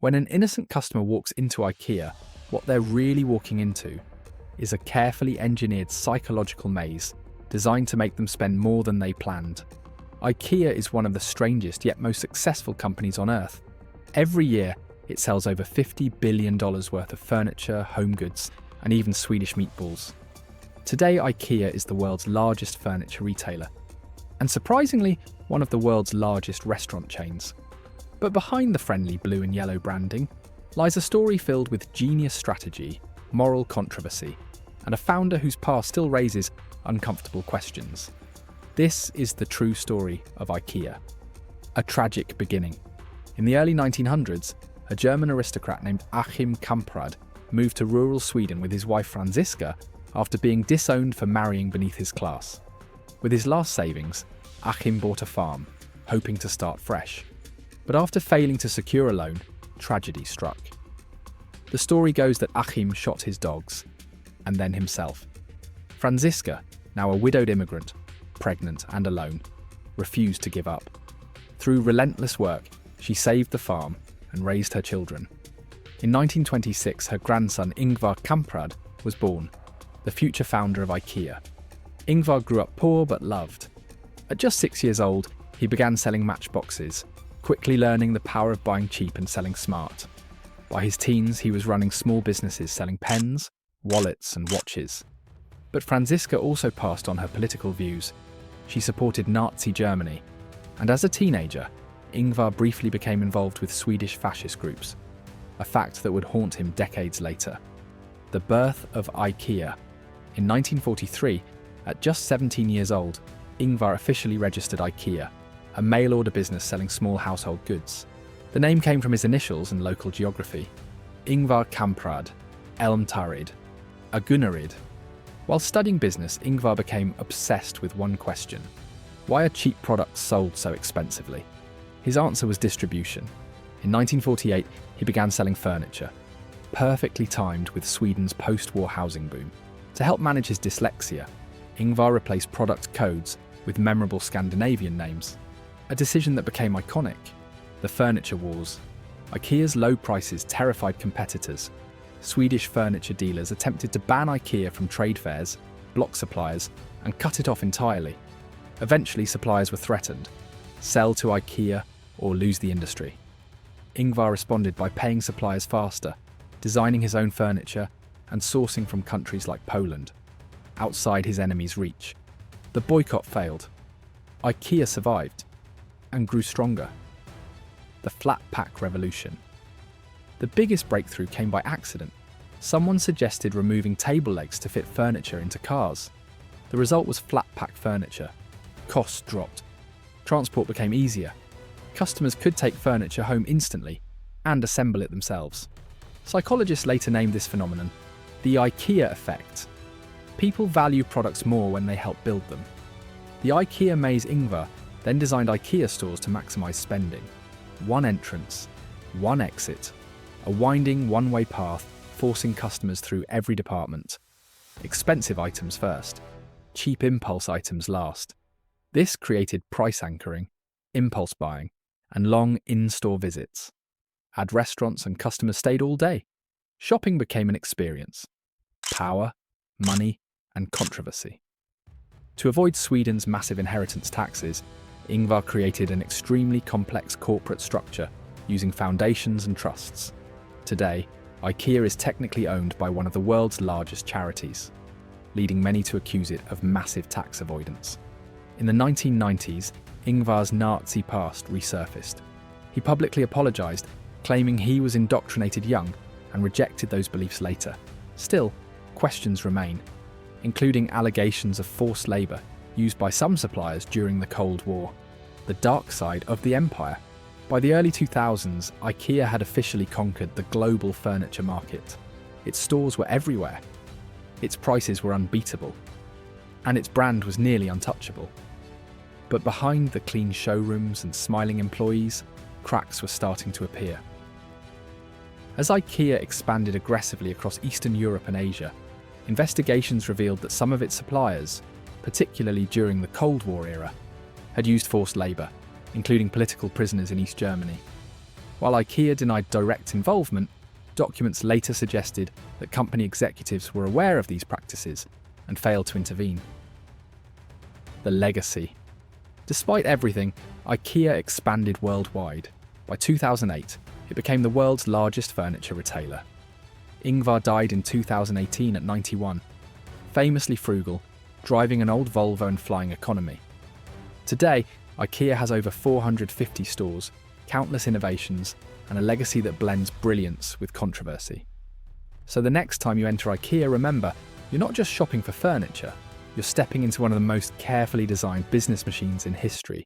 When an innocent customer walks into IKEA, what they're really walking into is a carefully engineered psychological maze designed to make them spend more than they planned. IKEA is one of the strangest yet most successful companies on earth. Every year, it sells over $50 billion worth of furniture, home goods, and even Swedish meatballs. Today, IKEA is the world's largest furniture retailer, and surprisingly, one of the world's largest restaurant chains. But behind the friendly blue and yellow branding lies a story filled with genius strategy, moral controversy, and a founder whose past still raises uncomfortable questions. This is the true story of IKEA. A tragic beginning. In the early 1900s, a German aristocrat named Ingvar Kamprad moved to rural Sweden with his wife Franziska after being disowned for marrying beneath his class. With his last savings, Achim bought a farm, hoping to start fresh. But after failing to secure a loan, tragedy struck. The story goes that Achim shot his dogs, and then himself. Franziska, now a widowed immigrant, pregnant and alone, refused to give up. Through relentless work, she saved the farm and raised her children. In 1926, her grandson Ingvar Kamprad was born, the future founder of IKEA. Ingvar grew up poor but loved. At just 6 years old, he began selling matchboxes, quickly learning the power of buying cheap and selling smart. By his teens, he was running small businesses selling pens, wallets, and watches. But Franziska also passed on her political views. She supported Nazi Germany, and as a teenager, Ingvar briefly became involved with Swedish fascist groups, a fact that would haunt him decades later. The birth of IKEA. In 1943, at just 17 years old, Ingvar officially registered IKEA, a mail-order business selling small household goods. The name came from his initials and local geography. Ingvar Kamprad, Elmtarid, Agunarid. While studying business, Ingvar became obsessed with one question: why are cheap products sold so expensively? His answer was distribution. In 1948, he began selling furniture, perfectly timed with Sweden's post-war housing boom. To help manage his dyslexia, Ingvar replaced product codes with memorable Scandinavian names, a decision that became iconic. The furniture wars. IKEA's low prices terrified competitors. Swedish furniture dealers attempted to ban IKEA from trade fairs, block suppliers, and cut it off entirely. Eventually, suppliers were threatened: sell to IKEA or lose the industry. Ingvar responded by paying suppliers faster, designing his own furniture, and sourcing from countries like Poland, outside his enemies' reach. The boycott failed. IKEA survived and grew stronger. The flat pack revolution. The biggest breakthrough came by accident. Someone suggested removing table legs to fit furniture into cars. The result was flat pack furniture. Costs dropped. Transport became easier. Customers could take furniture home instantly and assemble it themselves. Psychologists later named this phenomenon the IKEA effect. People value products more when they help build them. The IKEA Maze Ingvar then designed IKEA stores to maximize spending. One entrance, one exit, a winding one-way path forcing customers through every department. Expensive items first, cheap impulse items last. This created price anchoring, impulse buying, and long in-store visits. At restaurants, and customers stayed all day. Shopping became an experience. Power, money, and controversy. To avoid Sweden's massive inheritance taxes, Ingvar created an extremely complex corporate structure using foundations and trusts. Today, IKEA is technically owned by one of the world's largest charities, leading many to accuse it of massive tax avoidance. In the 1990s, Ingvar's Nazi past resurfaced. He publicly apologized, claiming he was indoctrinated young, and rejected those beliefs later. Still, questions remain, including allegations of forced labor used by some suppliers during the Cold War. The dark side of the empire. By the early 2000s, IKEA had officially conquered the global furniture market. Its stores were everywhere. Its prices were unbeatable. And its brand was nearly untouchable. But behind the clean showrooms and smiling employees, cracks were starting to appear. As IKEA expanded aggressively across Eastern Europe and Asia, investigations revealed that some of its suppliers, particularly during the Cold War era, had used forced labour, including political prisoners in East Germany. While IKEA denied direct involvement, documents later suggested that company executives were aware of these practices and failed to intervene. The legacy. Despite everything, IKEA expanded worldwide. By 2008, it became the world's largest furniture retailer. Ingvar died in 2018 at 91, famously frugal, driving an old Volvo and flying economy. Today, IKEA has over 450 stores, countless innovations, and a legacy that blends brilliance with controversy. So the next time you enter IKEA, remember, you're not just shopping for furniture, you're stepping into one of the most carefully designed business machines in history.